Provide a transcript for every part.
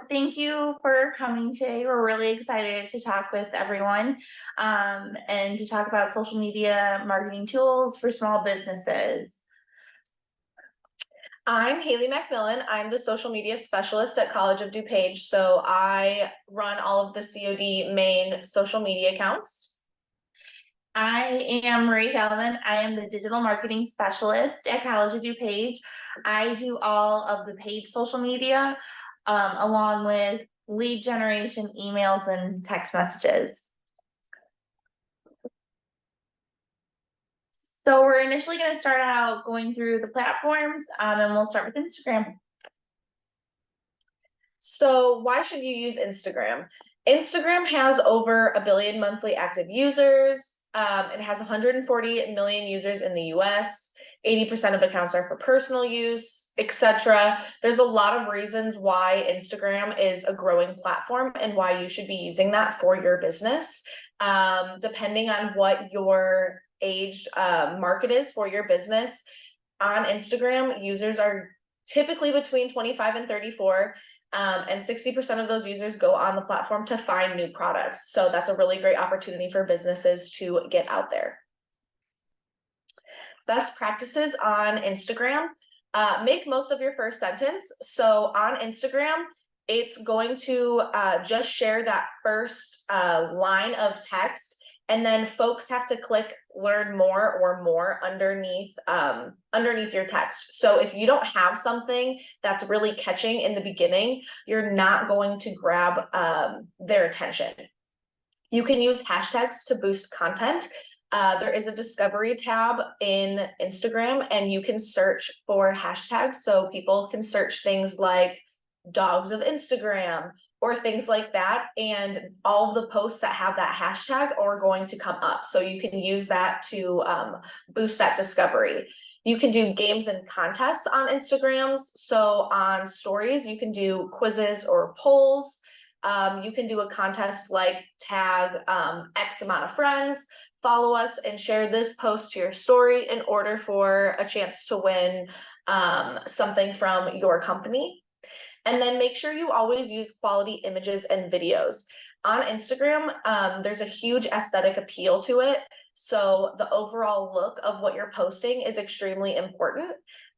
Thank you for coming today. We're really excited to talk with everyone and to talk about social media marketing tools for small businesses. I'm Haley Macmillan. I'm the social media specialist at College of DuPage. So I run all of the COD main social media accounts. I am Marie Galvin. I am the digital marketing specialist at College of DuPage. I do all of the paid social media along with lead generation, emails, and text messages. So we're initially going to start out going through the platforms and we'll start with Instagram. So why should you use Instagram? Instagram has over 1 billion monthly active users. It has 140 million users in the US. 80% of accounts are for personal use, etc. There's a lot of reasons why Instagram is a growing platform and why you should be using that for your business. Depending on what your aged market is for your business, on Instagram, users are typically between 25 and 34. And 60% of those users go on the platform to find new products. So that's a really great opportunity for businesses to get out there. Best practices on Instagram. Make most of your first sentence. So on Instagram, it's going to just share that first line of text, and then folks have to click learn more or more underneath your text. So if you don't have something that's really catching in the beginning, you're not going to grab their attention. You can use hashtags to boost content. There is a discovery tab in Instagram and you can search for hashtags. So people can search things like dogs of Instagram or things like that, and all of the posts that have that hashtag are going to come up. So you can use that to boost that discovery. You can do games and contests on Instagrams. So on stories, you can do quizzes or polls. You can do a contest like tag X amount of friends, follow us, and share this post to your story in order for a chance to win something from your company. And then make sure you always use quality images and videos. On Instagram, there's a huge aesthetic appeal to it. So the overall look of what you're posting is extremely important.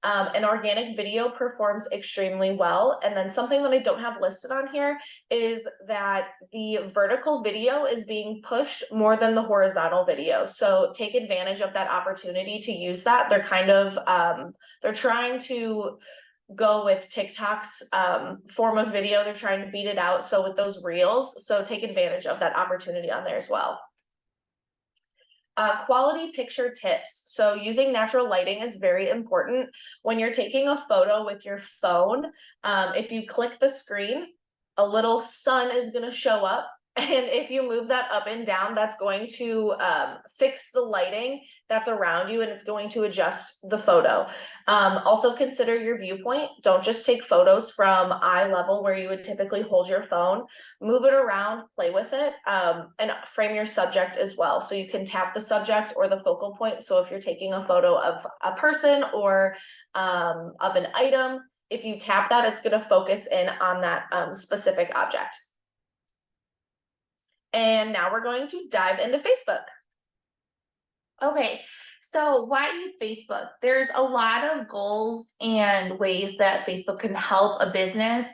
An organic video performs extremely well. And then something that I don't have listed on here is that the vertical video is being pushed more than the horizontal video. So take advantage of that opportunity to use that. They're kind of, they're trying to go with TikTok's form of video. They're trying to beat it out. So with those reels, so take advantage of that opportunity on there as well. Quality picture tips. So using natural lighting is very important. When you're taking a photo with your phone, if you click the screen, a little sun is going to show up. And if you move that up and down, that's going to fix the lighting that's around you, and it's going to adjust the photo. Also consider your viewpoint. Don't just take photos from eye level where you would typically hold your phone. Move it around, play with it, and frame your subject as well. So you can tap the subject or the focal point. So if you're taking a photo of a person or of an item, if you tap that, it's going to focus in on that specific object. And now we're going to dive into Facebook. Okay, so why use Facebook? There's a lot of goals and ways that Facebook can help a business.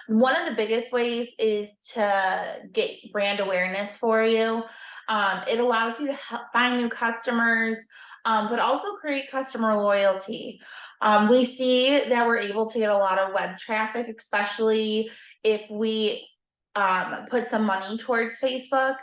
One of the biggest ways is to get brand awareness for you. It allows you to find new customers, but also create customer loyalty. We see that we're able to get a lot of web traffic, especially if we put some money towards Facebook,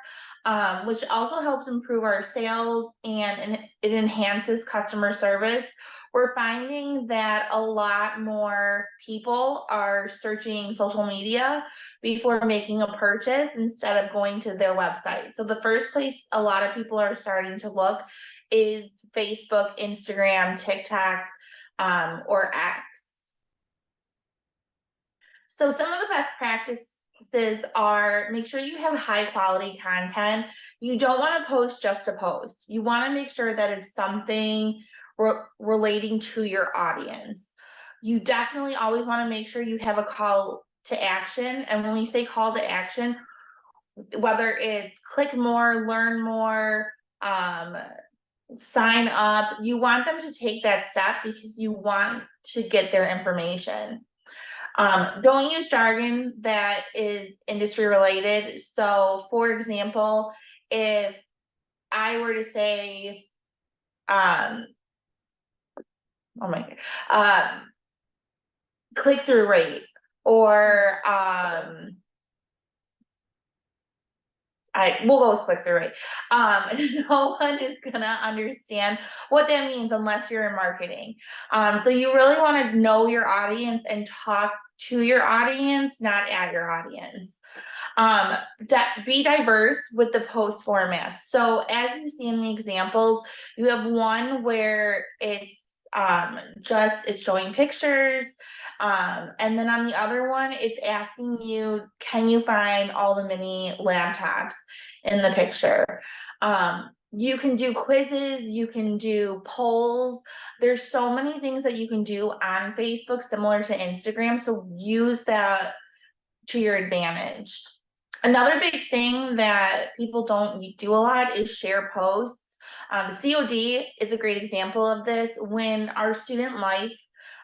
which also helps improve our sales and it enhances customer service. We're finding that a lot more people are searching social media before making a purchase instead of going to their website. So the first place a lot of people are starting to look is Facebook, Instagram, TikTok, or X. So some of the best practices are make sure you have high quality content. You don't want to post just to post. You want to make sure that it's something relating to your audience. You definitely always want to make sure you have a call to action. And when we say call to action, whether it's click more, learn more, sign up, you want them to take that step because you want to get their information. Don't use jargon that is industry related. So for example, if I were to say, oh my, click-through rate, or we'll go with click-through rate. No one is gonna understand what that means unless you're in marketing. So you really want to know your audience and talk to your audience, not at your audience. Be diverse with the post format. So as you see in the examples, you have one where it's it's showing pictures. And then on the other one, it's asking you, can you find all the mini laptops in the picture? You can do quizzes, you can do polls. There's so many things that you can do on Facebook, similar to Instagram. So use that to your advantage. Another big thing that people don't do a lot is share posts. COD is a great example of this. When our student life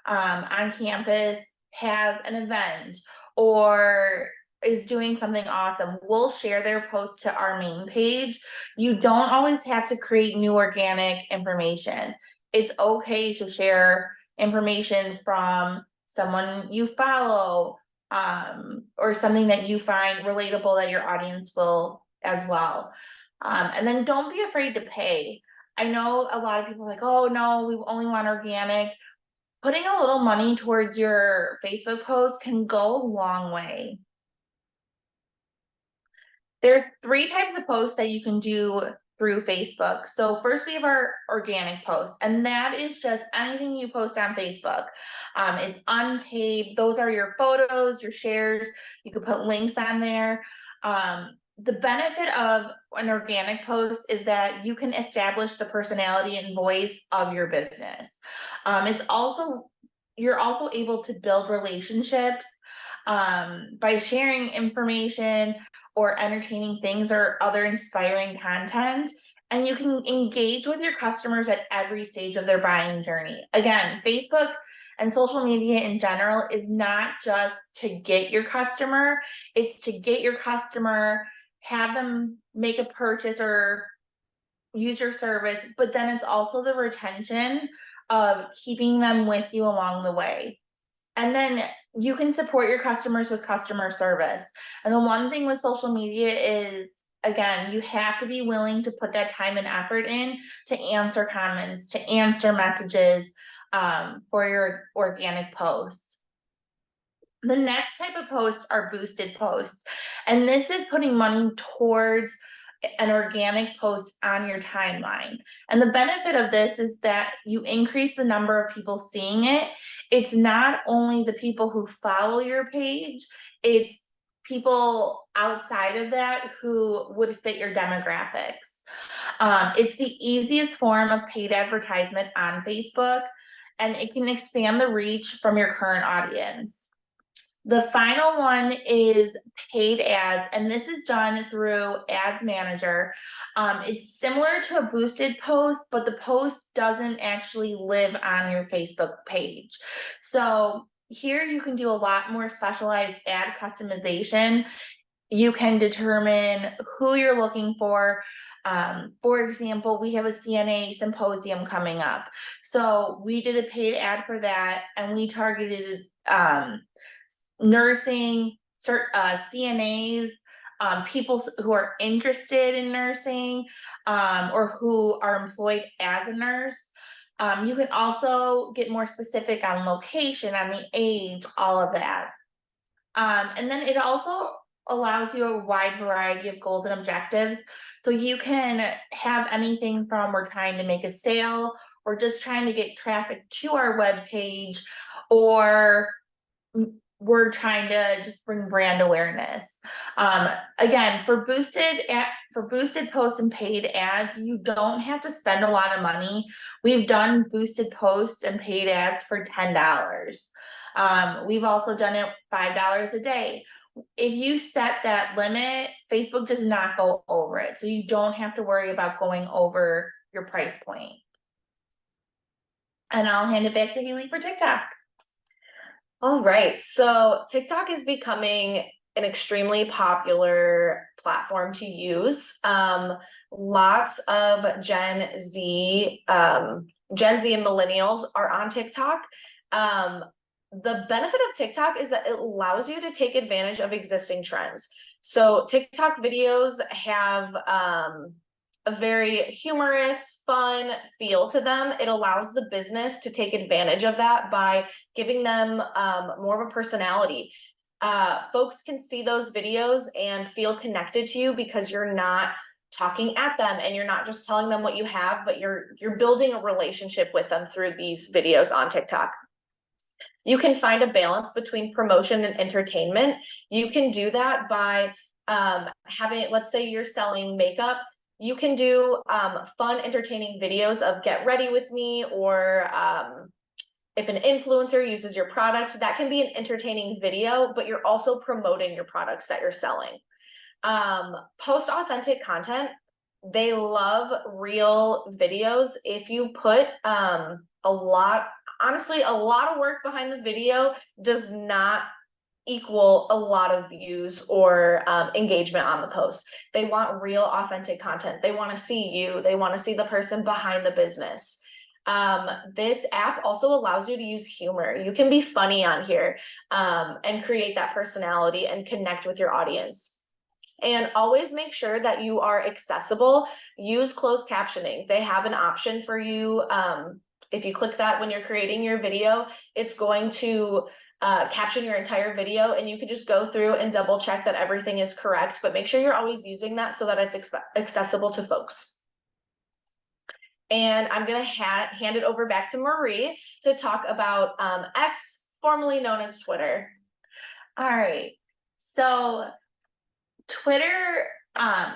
on campus has an event or is doing something awesome, we'll share their post to our main page. You don't always have to create new organic information. It's okay to share information from someone you follow, or something that you find relatable that your audience will as well. And then don't be afraid to pay. I know a lot of people are like, oh no, we only want organic. Putting a little money towards your Facebook post can go a long way. There are 3 types of posts that you can do through Facebook. So first we have our organic posts, and that is just anything you post on Facebook. It's unpaid. Those are your photos, your shares. You can put links on there. The benefit of an organic post is that you can establish the personality and voice of your business. You're also able to build relationships by sharing information or entertaining things or other inspiring content. And you can engage with your customers at every stage of their buying journey. Again, Facebook and social media in general is not just to get your customer, it's to get your customer, have them make a purchase or use your service, but then it's also the retention of keeping them with you along the way. And then you can support your customers with customer service. And the one thing with social media is, again, you have to be willing to put that time and effort in to answer comments, to answer messages for your organic posts. The next type of posts are boosted posts. And this is putting money towards an organic post on your timeline. And the benefit of this is that you increase the number of people seeing it. It's not only the people who follow your page, it's people outside of that who would fit your demographics. It's the easiest form of paid advertisement on Facebook, and it can expand the reach from your current audience. The final one is paid ads, and this is done through Ads Manager. It's similar to a boosted post, but the post doesn't actually live on your Facebook page. So here you can do a lot more specialized ad customization. You can determine who you're looking for. For example, we have a CNA symposium coming up. So we did a paid ad for that, and we targeted nursing, CNAs, people who are interested in nursing, or who are employed as a nurse. You can also get more specific on location, on the age, all of that. And then it also allows you a wide variety of goals and objectives. So you can have anything from we're trying to make a sale, or just trying to get traffic to our web page, or we're trying to just bring brand awareness. Again, for boosted posts and paid ads, you don't have to spend a lot of money. We've done boosted posts and paid ads for $10. We've also done it $5 a day. If you set that limit, Facebook does not go over it, so you don't have to worry about going over your price point. And I'll hand it back to Haley for TikTok. All right, so TikTok is becoming an extremely popular platform to use. Lots of Gen Z and millennials are on TikTok. The benefit of TikTok is that it allows you to take advantage of existing trends. So TikTok videos have a very humorous, fun feel to them. It allows the business to take advantage of that by giving them more of a personality. Folks can see those videos and feel connected to you because you're not talking at them and you're not just telling them what you have, but you're building a relationship with them through these videos on TikTok. You can find a balance between promotion and entertainment. You can do that by having, let's say you're selling makeup, you can do fun, entertaining videos of get ready with me, or if an influencer uses your product, that can be an entertaining video, but you're also promoting your products that you're selling. Post authentic content. They love real videos. If you put honestly, a lot of work behind the video does not equal a lot of views or engagement on the post. They want real, authentic content. They want to see you. They want to see the person behind the business. This app also allows you to use humor. You can be funny on here and create that personality and connect with your audience. And always make sure that you are accessible. Use closed captioning. They have an option for you. If you click that when you're creating your video, it's going to caption your entire video, and you can just go through and double check that everything is correct, but make sure you're always using that so that it's accessible to folks. And I'm gonna hand it over back to Marie to talk about X, formerly known as Twitter. All right, so Twitter,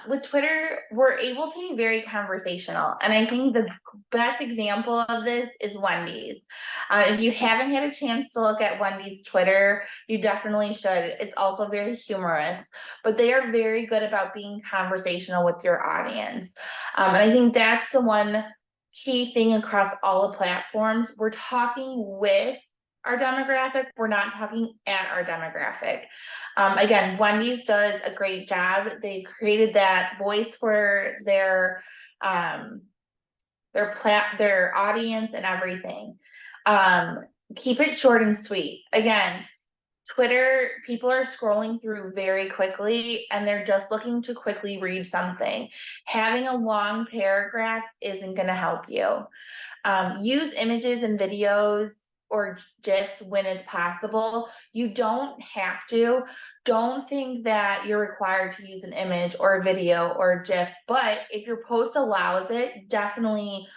with Twitter, we're able to be very conversational. And I think the best example of this is Wendy's. If you haven't had a chance to look at Wendy's Twitter, you definitely should. It's also very humorous, but they are very good about being conversational with your audience. And I think that's the one key thing across all the platforms. We're talking with our demographic, we're not talking at our demographic. Again, Wendy's does a great job. They've created that voice for their audience and everything. Keep it short and sweet. Again, Twitter, people are scrolling through very quickly and they're just looking to quickly read something. Having a long paragraph isn't going to help you. Use images and videos or GIFs when it's possible. You don't have to. Don't think that you're required to use an image or a video or a GIF, but if your post allows it, definitely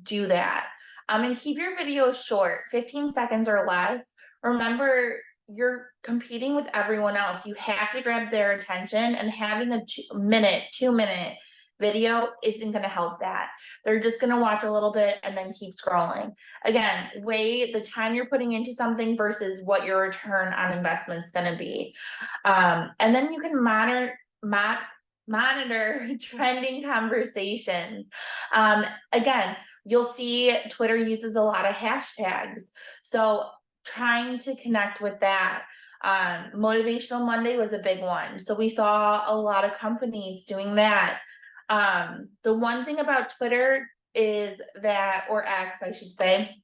do that. And keep your videos short, 15 seconds or less. Remember, you're competing with everyone else. You have to grab their attention, and having a 2-minute video isn't going to help that. They're just going to watch a little bit and then keep scrolling. Again, weigh the time you're putting into something versus what your return on investment is going to be. And then you can monitor trending conversations. Again, you'll see Twitter uses a lot of hashtags. So trying to connect with that. Motivational Monday was a big one. So we saw a lot of companies doing that. The one thing about Twitter is that, or X, I should say,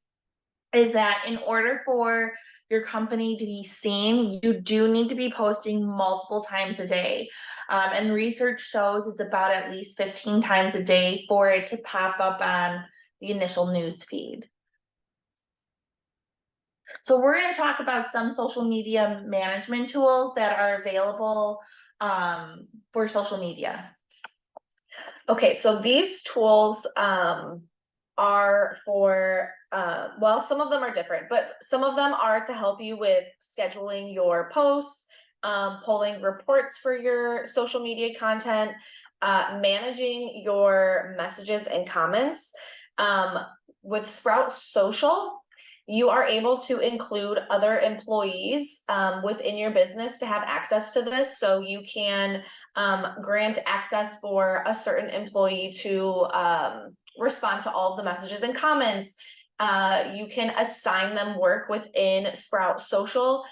is that in order for your company to be seen, you do need to be posting multiple times a day. And research shows it's about at least 15 times a day for it to pop up on the initial news feed. So we're going to talk about some social media management tools that are available for social media. Okay, so these tools are for, well, some of them are different, but some of them are to help you with scheduling your posts, pulling reports for your social media content, managing your messages and comments. With Sprout Social, you are able to include other employees within your business to have access to this. So you can grant access for a certain employee to respond to all of the messages and comments. You can assign them work within Sprout Social.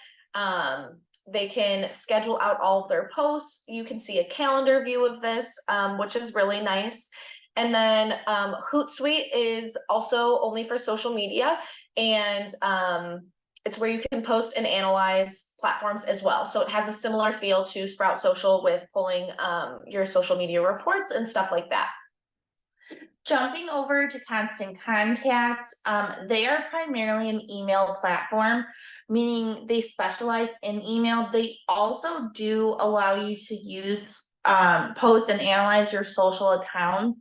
They can schedule out all of their posts. You can see a calendar view of this, which is really nice. And then Hootsuite is also only for social media, and it's where you can post and analyze platforms as well. So it has a similar feel to Sprout Social with pulling your social media reports and stuff like that. Jumping over to Constant Contact, they are primarily an email platform, meaning they specialize in email. They also do allow you to use post and analyze your social accounts.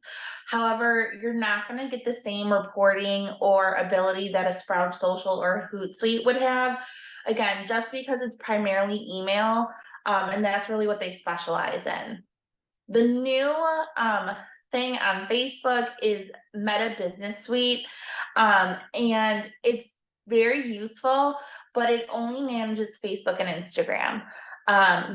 However, you're not going to get the same reporting or ability that a Sprout Social or Hootsuite would have. Again, just because it's primarily email, and that's really what they specialize in. The new thing on Facebook is Meta Business Suite, and it's very useful, but it only manages Facebook and Instagram.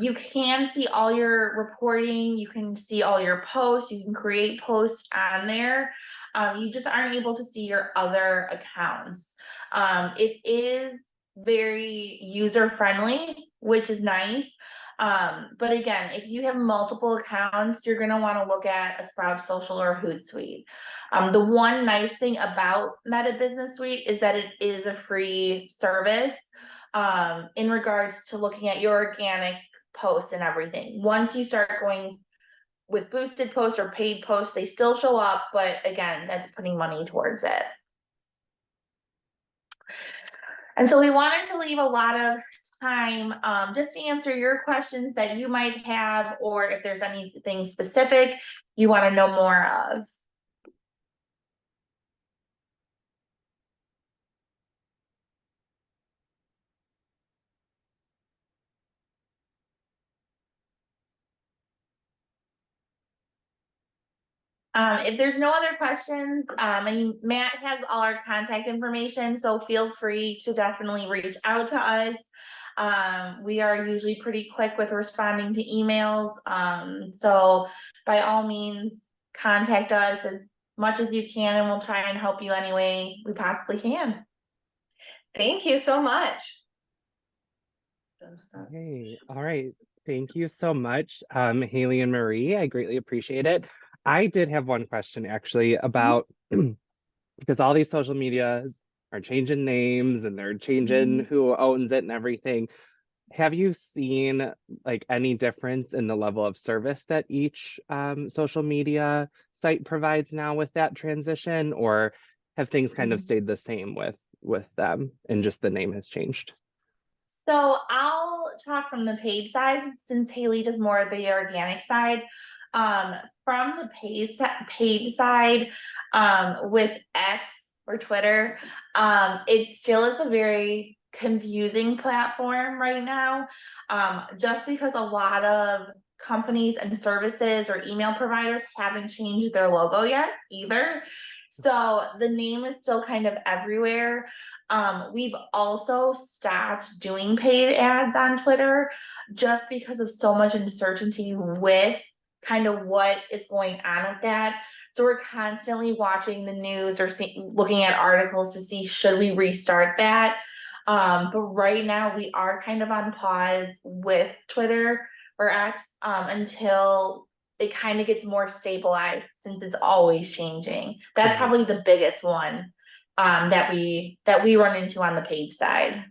You can see all your reporting, you can see all your posts, you can create posts on there. You just aren't able to see your other accounts. It is very user friendly, which is nice. But again, if you have multiple accounts, you're gonna wanna look at a Sprout Social or Hootsuite. The one nice thing about Meta Business Suite is that it is a free service in regards to looking at your organic posts and everything. Once you start going with boosted posts or paid posts, they still show up, but again, that's putting money towards it. And so we wanted to leave a lot of time just to answer your questions that you might have, or if there's anything specific you want to know more of. If there's no other questions, and Matt has all our contact information, so feel free to definitely reach out to us. We are usually pretty quick with responding to emails. So by all means, contact us as much as you can, and we'll try and help you any way we possibly can. Thank you so much. Hey, all right. Thank you so much, Haley and Marie. I greatly appreciate it. I did have one question actually about because all these social medias are changing names and they're changing who owns it and everything. Have you seen like any difference in the level of service that each social media site provides now with that transition, or have things kind of stayed the same with them and just the name has changed? So I'll talk from the paid side since Haley does more of the organic side. From the paid side, with X or Twitter, it still is a very confusing platform right now. Just because a lot of companies and services or email providers haven't changed their logo yet either. So the name is still kind of everywhere. We've also stopped doing paid ads on Twitter just because of so much uncertainty with kind of what is going on with that. So we're constantly watching the news or looking at articles to see should we restart that. But right now we are kind of on pause with Twitter or X until it kind of gets more stabilized, since it's always changing. That's probably the biggest one that we run into on the paid side.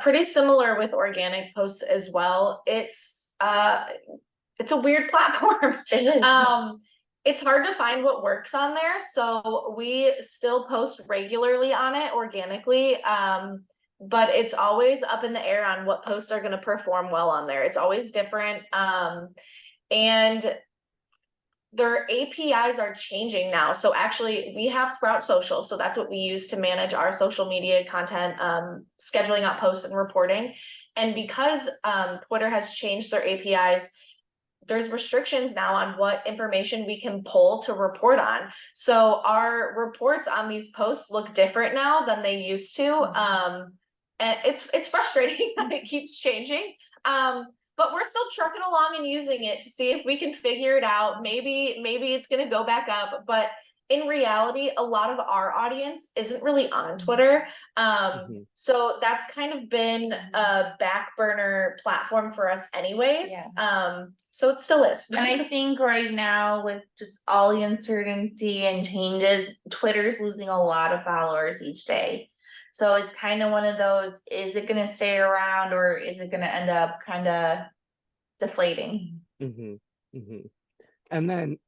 Pretty similar with organic posts as well. It's a weird platform. It is. It's hard to find what works on there, so we still post regularly on it organically, but it's always up in the air on what posts are going to perform well on there. It's always different, and their APIs are changing now. So actually we have Sprout Social, so that's what we use to manage our social media content, scheduling out posts and reporting. And because Twitter has changed their APIs, there's restrictions now on what information we can pull to report on. So our reports on these posts look different now than they used to. And it's frustrating that it keeps changing. But we're still trucking along and using it to see if we can figure it out. Maybe it's gonna go back up, but in reality, a lot of our audience isn't really on Twitter. So that's kind of been a back burner platform for us anyways. So it still is. And I think right now with just all the uncertainty and changes, Twitter's losing a lot of followers each day. So it's kind of one of those, is it gonna stay around or is it gonna end up kind of deflating? And then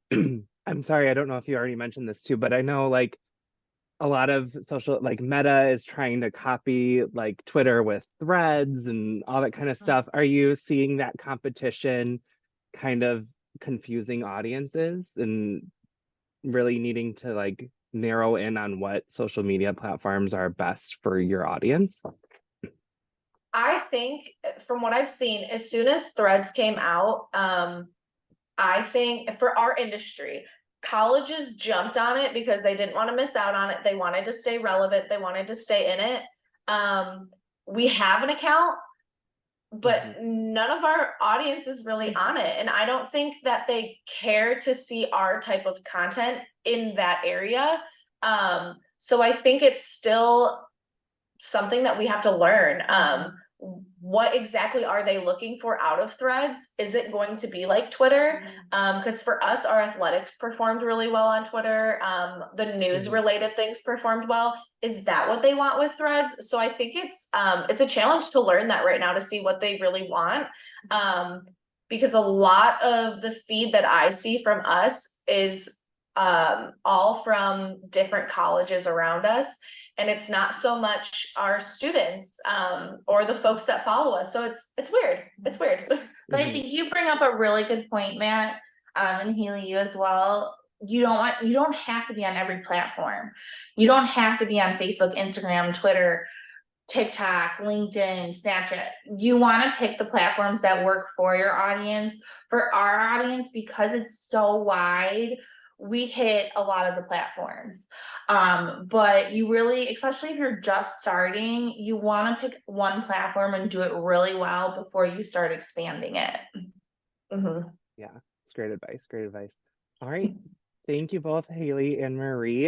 I'm sorry, I don't know if you already mentioned this too, but I know like a lot of social, like Meta is trying to copy like Twitter with threads and all that kind of stuff. Are you seeing that competition kind of confusing audiences and really needing to like narrow in on what social media platforms are best for your audience? I think from what I've seen, as soon as threads came out, I think for our industry, colleges jumped on it because they didn't want to miss out on it. They wanted to stay relevant. They wanted to stay in it. We have an account, but none of our audience is really on it. And I don't think that they care to see our type of content in that area. So I think it's still something that we have to learn. What exactly are they looking for out of threads? Is it going to be like Twitter? Because for us, our athletics performed really well on Twitter. The news related things performed well. Is that what they want with threads? So I think it's a challenge to learn that right now to see what they really want. Because a lot of the feed that I see from us is all from different colleges around us. And it's not so much our students or the folks that follow us. So it's weird. It's weird. But I think you bring up a really good point, Matt, and Haley, you as well. You don't have to be on every platform. You don't have to be on Facebook, Instagram, Twitter, TikTok, LinkedIn, Snapchat. You want to pick the platforms that work for your audience. For our audience, because it's so wide, we hit a lot of the platforms. But you really, especially if you're just starting, you want to pick one platform and do it really well before you start expanding it. Yeah, it's great advice. Great advice. All right. Thank you both, Haley and Marie.